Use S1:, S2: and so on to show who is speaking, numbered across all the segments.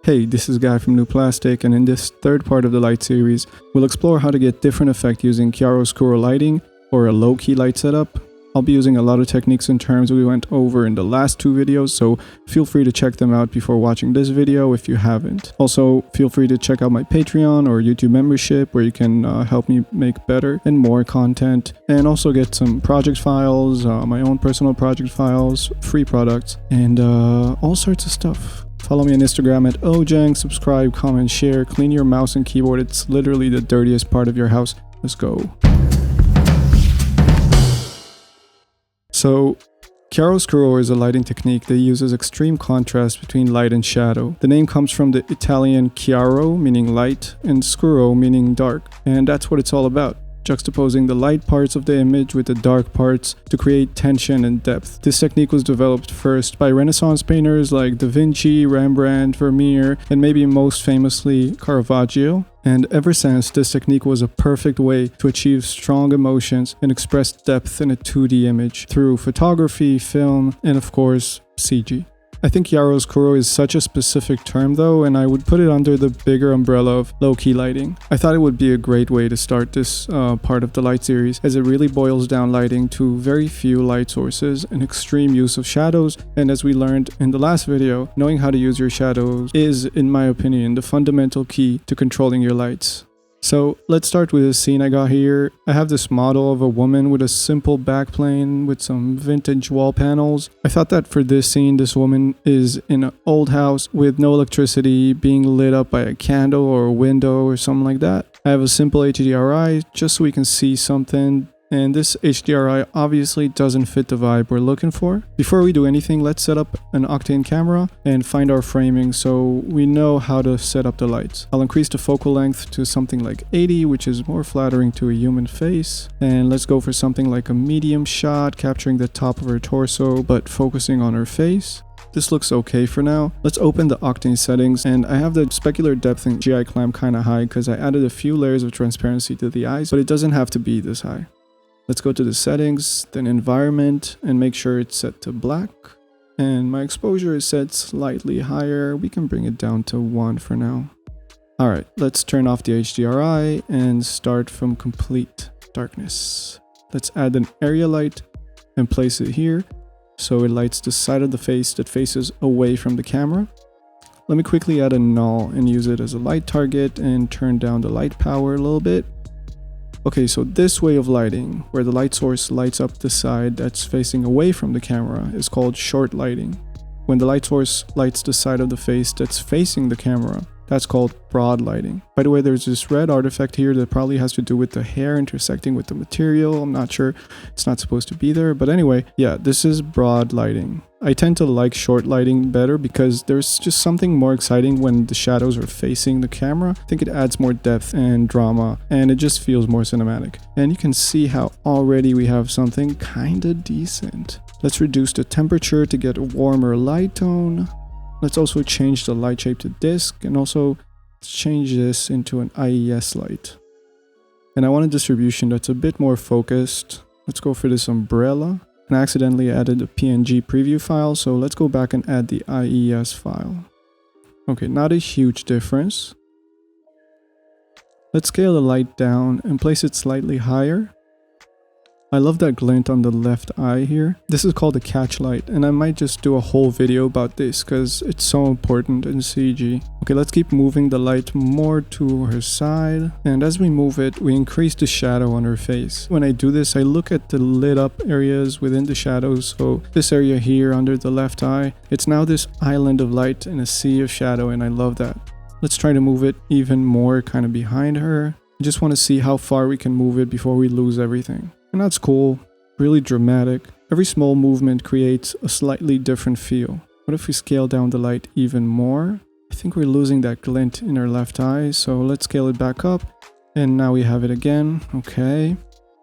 S1: Hey, this is Guy from New Plastic, and in this third part of the light series, we'll explore how to get different effect using chiaroscuro lighting or a low-key light setup. I'll be using a lot of techniques and terms we went over in the last two videos, so feel free to check them out before watching this video if you haven't. Also, feel free to check out my Patreon or YouTube membership where you can help me make better and more content, and also get some project files, my own personal project files, free products, and all sorts of stuff. Follow me on Instagram at Ojang, subscribe, comment, share, clean your mouse and keyboard. It's literally the dirtiest part of your house. Let's go. So, chiaroscuro is a lighting technique that uses extreme contrast between light and shadow. The name comes from the Italian chiaro, meaning light, and scuro, meaning dark. And that's what it's all about. Juxtaposing the light parts of the image with the dark parts to create tension and depth. This technique was developed first by Renaissance painters like Da-Vinci, Rembrandt, Vermeer, and maybe most famously Caravaggio. And ever since, this technique was a perfect way to achieve strong emotions and express depth in a 2D image through photography, film, and of course, CG. I think chiaroscuro is such a specific term though, and I would put it under the bigger umbrella of low-key lighting. I thought it would be a great way to start this part of the light series, as it really boils down lighting to very few light sources and extreme use of shadows, and as we learned in the last video, knowing how to use your shadows is, in my opinion, the fundamental key to controlling your lights. So let's start with a scene I got here. I have this model of a woman with a simple backplane with some vintage wall panels. I thought that for this scene, this woman is in an old house with no electricity, being lit up by a candle or a window or something like that. I have a simple HDRI just so we can see something. And this HDRI obviously doesn't fit the vibe we're looking for. Before we do anything, let's set up an octane camera and find our framing so we know how to set up the lights. I'll increase the focal length to something like 80, which is more flattering to a human face. And let's go for something like a medium shot, capturing the top of her torso, but focusing on her face. This looks okay for now. Let's open the octane settings, and I have the specular depth and GI clamp kind of high because I added a few layers of transparency to the eyes, but it doesn't have to be this high. Let's go to the settings, then environment, and make sure it's set to black. And my exposure is set slightly higher. We can bring it down to 1 for now. Alright, let's turn off the HDRI and start from complete darkness. Let's add an area light and place it here so it lights the side of the face that faces away from the camera. Let me quickly add a null and use it as a light target and turn down the light power a little bit. Okay, so this way of lighting, where the light source lights up the side that's facing away from the camera, is called short lighting. When the light source lights the side of the face that's facing the camera, that's called broad lighting. By the way, there's this red artifact here that probably has to do with the hair intersecting with the material. I'm not sure, it's not supposed to be there, but anyway, yeah, this is broad lighting. I tend to like short lighting better because there's just something more exciting when the shadows are facing the camera. I think it adds more depth and drama, and it just feels more cinematic. And you can see how already we have something kinda decent. Let's reduce the temperature to get a warmer light tone. Let's also change the light shape to disk, and also change this into an IES light. And I want a distribution that's a bit more focused. Let's go for this umbrella. And I accidentally added a PNG preview file, so let's go back and add the IES file. Okay, not a huge difference. Let's scale the light down and place it slightly higher. I love that glint on the left eye here. This is called a catch light, and I might just do a whole video about this because it's so important in CG. Okay, let's keep moving the light more to her side, and as we move it, we increase the shadow on her face. When I do this, I look at the lit up areas within the shadows, so this area here under the left eye, it's now this island of light in a sea of shadow, and I love that. Let's try to move it even more kind of behind her. I just want to see how far we can move it before we lose everything. And that's cool, really dramatic. Every small movement creates a slightly different feel. What if we scale down the light even more? I think we're losing that glint in our left eye, so let's scale it back up. And now we have it again, okay.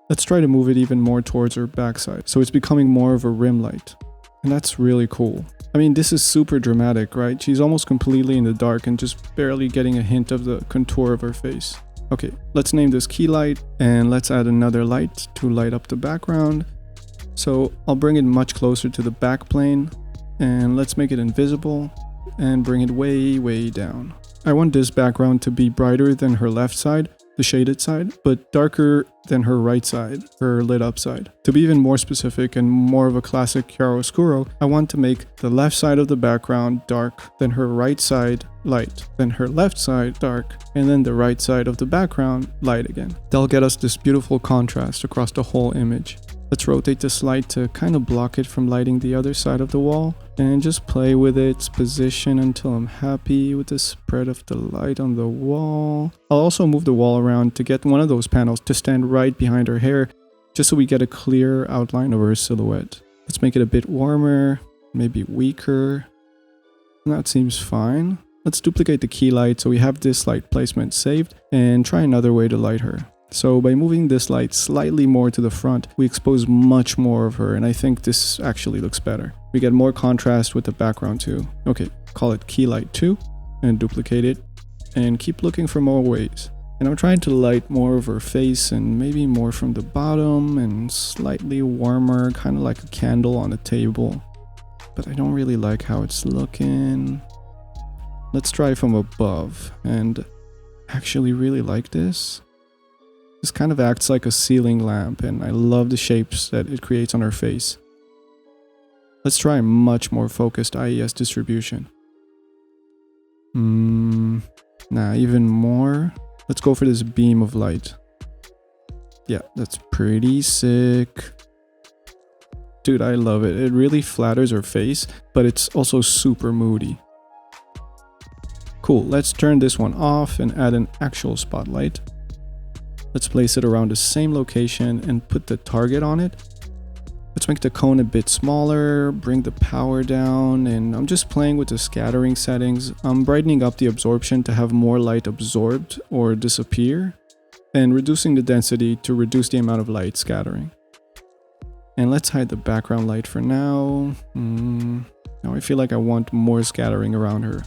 S1: Let's try to move it even more towards her backside, so it's becoming more of a rim light. And that's really cool. I mean, this is super dramatic, right? She's almost completely in the dark and just barely getting a hint of the contour of her face. Okay, let's name this key light, and let's add another light to light up the background. So I'll bring it much closer to the back plane, and let's make it invisible. and bring it way down. I want this background to be brighter than her left side, the shaded side, but darker than her right side, her lit up side. To be even more specific and more of a classic chiaroscuro, I want to make the left side of the background dark, then her right side light, then her left side dark, and then the right side of the background light again. That'll get us this beautiful contrast across the whole image. Let's rotate this light to kind of block it from lighting the other side of the wall and just play with its position until I'm happy with the spread of the light on the wall. I'll also move the wall around to get one of those panels to stand right behind her hair, just so we get a clear outline of her silhouette. Let's make it a bit warmer, maybe weaker. That seems fine. Let's duplicate the key light so we have this light placement saved and try another way to light her. So by moving this light slightly more to the front, we expose much more of her, and I think this actually looks better. We get more contrast with the background too. Okay, call it key light 2 and duplicate it and keep looking for more ways. And I'm trying to light more of her face and maybe more from the bottom and slightly warmer, kind of like a candle on a table. But I don't really like how it's looking. Let's try from above, and actually really like this. This kind of acts like a ceiling lamp, and I love the shapes that it creates on her face. Let's try a much more focused IES distribution. Nah, even more. Let's go for this beam of light. Yeah, that's pretty sick. Dude, I love it. It really flatters her face, but it's also super moody. Cool, let's turn this one off and add an actual spotlight. Let's place it around the same location and put the target on it. Let's make the cone a bit smaller, bring the power down, and I'm just playing with the scattering settings. I'm brightening up the absorption to have more light absorbed or disappear, and reducing the density to reduce the amount of light scattering. And let's hide the background light for now. Now I feel like I want more scattering around her.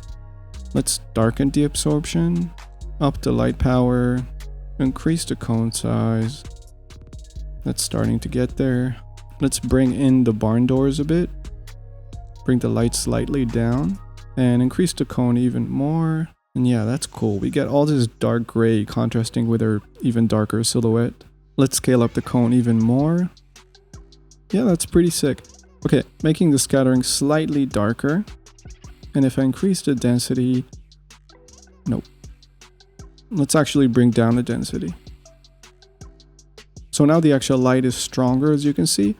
S1: Let's darken the absorption, up the light power, increase the cone size. That's starting to get there. Let's bring in the barn doors a bit. Bring the light slightly down and increase the cone even more. And yeah, that's cool. We get all this dark gray contrasting with her even darker silhouette. Let's scale up the cone even more. Yeah, that's pretty sick. Okay, making the scattering slightly darker. And if I increase the density, nope. Let's actually bring down the density. So now the actual light is stronger, as you can see,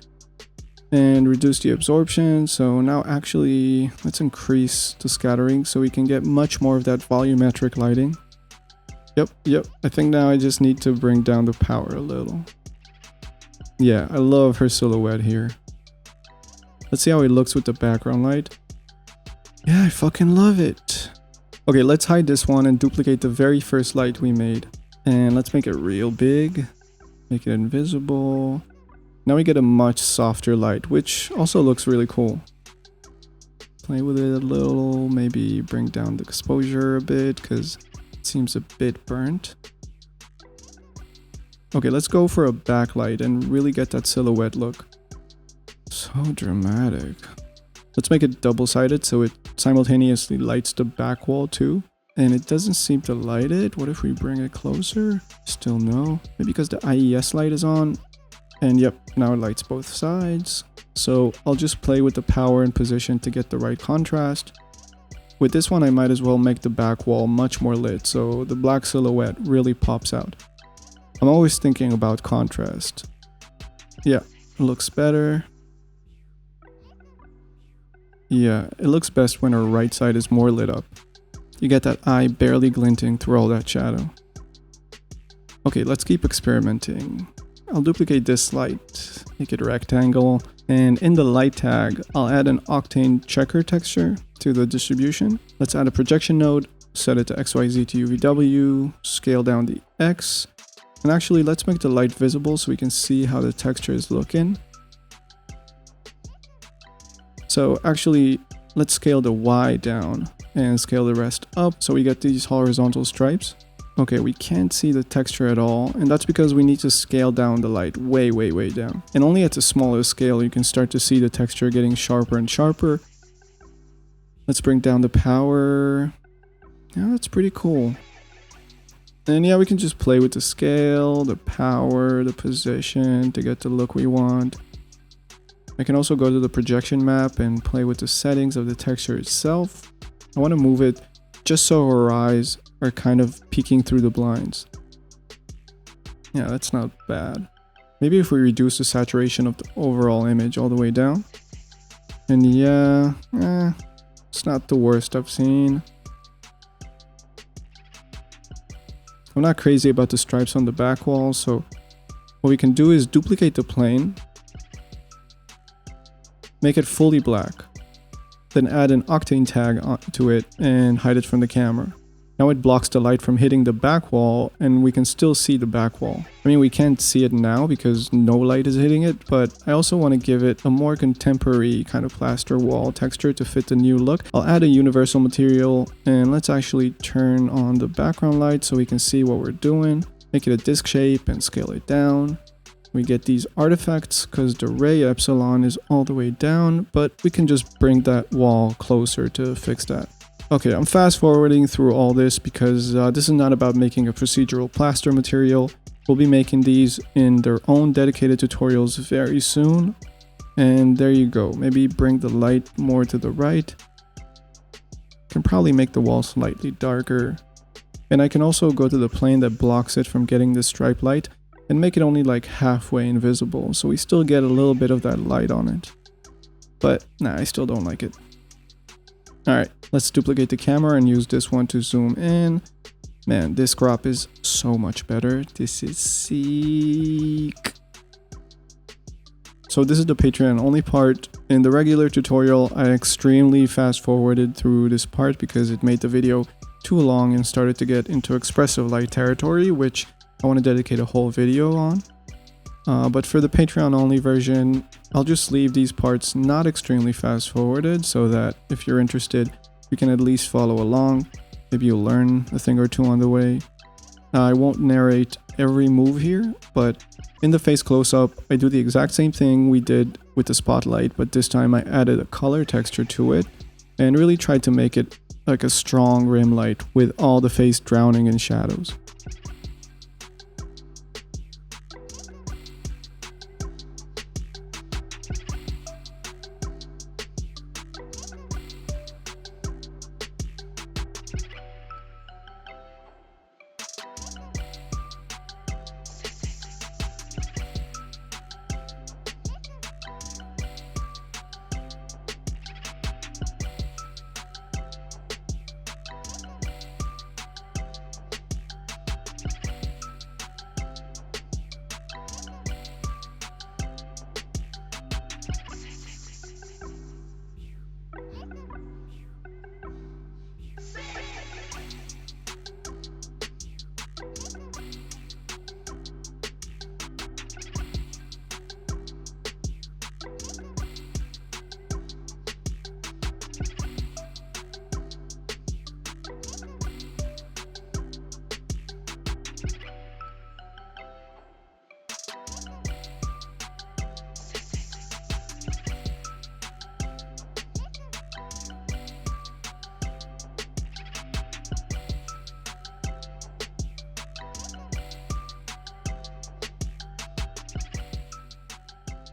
S1: and reduce the absorption. So now actually let's increase the scattering so we can get much more of that volumetric lighting. Yep. I think now I just need to bring down the power a little. Yeah, I love her silhouette here. Let's see how it looks with the background light. Yeah, I fucking love it. Okay, let's hide this one and duplicate the very first light we made. And let's make it real big. Make it invisible. Now we get a much softer light, which also looks really cool. Play with it a little, maybe bring down the exposure a bit because it seems a bit burnt. Okay, let's go for a backlight and really get that silhouette look. So dramatic. Let's make it double-sided so it simultaneously lights the back wall too. And it doesn't seem to light it. What if we bring it closer? Still no. Maybe because the IES light is on. And yep, now it lights both sides. So I'll just play with the power and position to get the right contrast. With this one, I might as well make the back wall much more lit so the black silhouette really pops out. I'm always thinking about contrast. Yeah, it looks better. Yeah, it looks best when our right side is more lit up. You get that eye barely glinting through all that shadow. Okay, let's keep experimenting. I'll duplicate this light, make it a rectangle, and in the light tag, I'll add an octane checker texture to the distribution. Let's add a projection node, set it to XYZ to UVW, scale down the X, and actually let's make the light visible so we can see how the texture is looking. So actually, let's scale the Y down and scale the rest up so we get these horizontal stripes. Okay, we can't see the texture at all, and that's because we need to scale down the light way down. And only at the smallest scale you can start to see the texture getting sharper and sharper. Let's bring down the power. Yeah, that's pretty cool. And yeah, we can just play with the scale, the power, the position to get the look we want. I can also go to the projection map and play with the settings of the texture itself. I want to move it just so our eyes are kind of peeking through the blinds. Yeah, that's not bad. Maybe if we reduce the saturation of the overall image all the way down. And yeah, it's not the worst I've seen. I'm not crazy about the stripes on the back wall, so what we can do is duplicate the plane, make it fully black, then add an octane tag to it and hide it from the camera. Now it blocks the light from hitting the back wall, and we can still see the back wall. I mean, we can't see it now because no light is hitting it, but I also want to give it a more contemporary kind of plaster wall texture to fit the new look. I'll add a universal material, and let's actually turn on the background light so we can see what we're doing. Make it a disc shape and scale it down. We get these artifacts because the ray epsilon is all the way down, but we can just bring that wall closer to fix that. Okay, I'm fast forwarding through all this because this is not about making a procedural plaster material. We'll be making these in their own dedicated tutorials very soon. And there you go. Maybe bring the light more to the right. Can probably make the wall slightly darker. And I can also go to the plane that blocks it from getting the stripe light and make it only like halfway invisible, so we still get a little bit of that light on it. But nah, I still don't like it. Alright, let's duplicate the camera and use this one to zoom in. Man, this crop is so much better. This is sick. So this is the Patreon only part. In the regular tutorial, I extremely fast forwarded through this part because it made the video too long and started to get into expressive light territory, which I want to dedicate a whole video on. But for the Patreon only version, I'll just leave these parts not extremely fast forwarded so that if you're interested, you can at least follow along. Maybe you'll learn a thing or two on the way. I won't narrate every move here, but in the face close-up, I do the exact same thing we did with the spotlight, but this time I added a color texture to it and really tried to make it like a strong rim light with all the face drowning in shadows.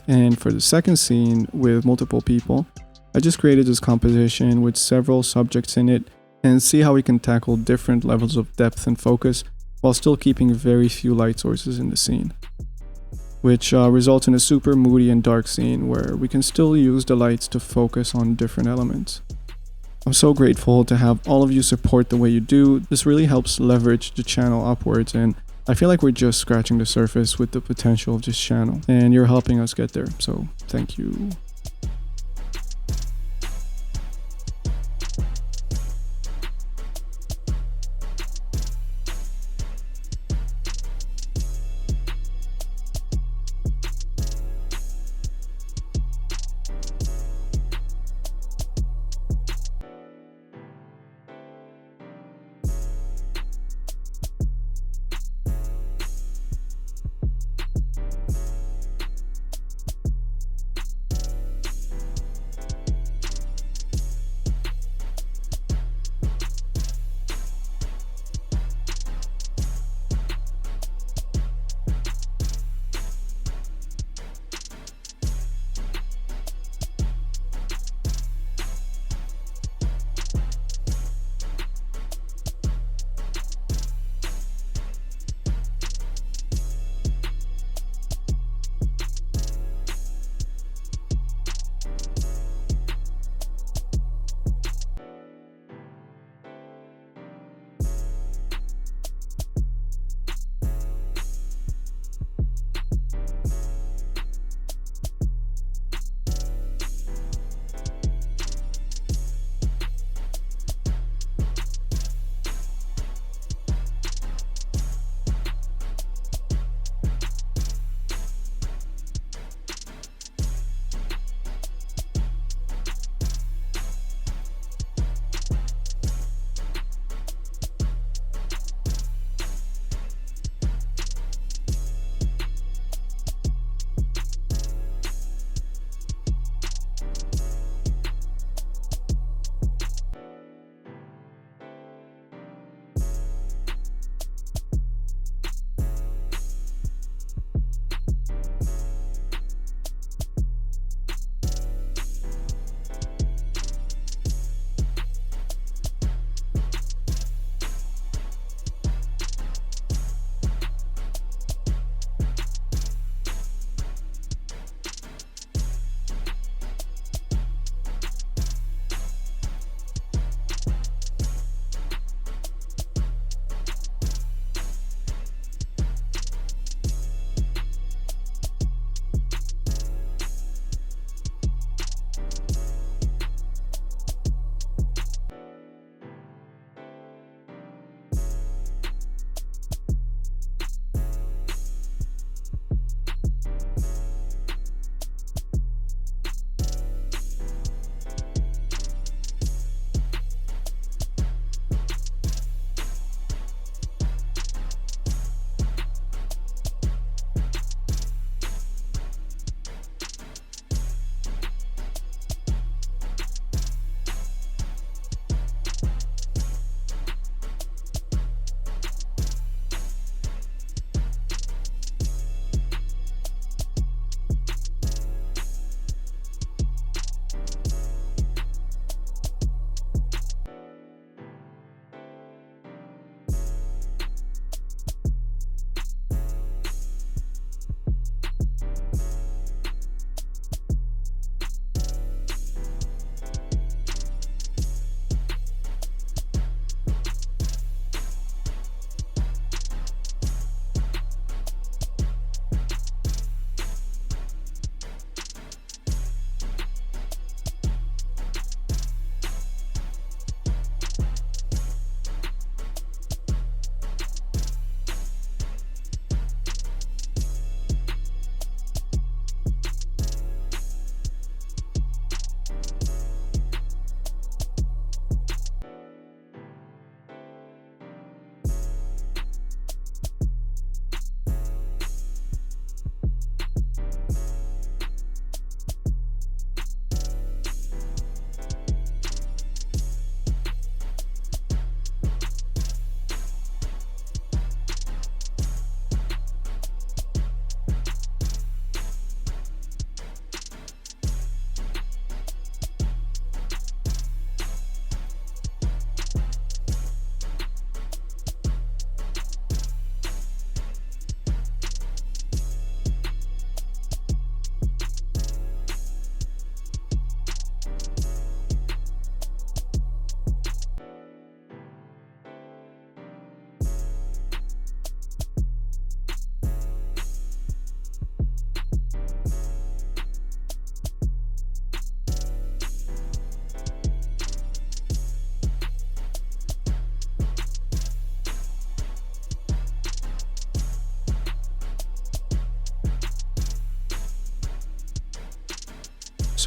S1: And for the second scene with multiple people, I just created this composition with several subjects in it and see how we can tackle different levels of depth and focus while still keeping very few light sources in the scene. Which results in a super moody and dark scene where we can still use the lights to focus on different elements. I'm so grateful to have all of you support the way you do. This really helps leverage the channel upwards, and I feel like we're just scratching the surface with the potential of this channel, and you're helping us get there, so thank you.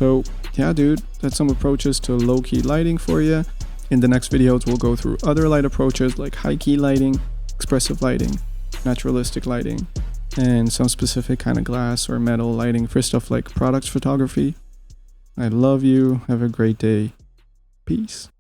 S1: So yeah, dude, that's some approaches to low-key lighting for you. In the next videos, we'll go through other light approaches like high-key lighting, expressive lighting, naturalistic lighting, and some specific kind of glass or metal lighting for stuff like product photography. I love you. Have a great day. Peace.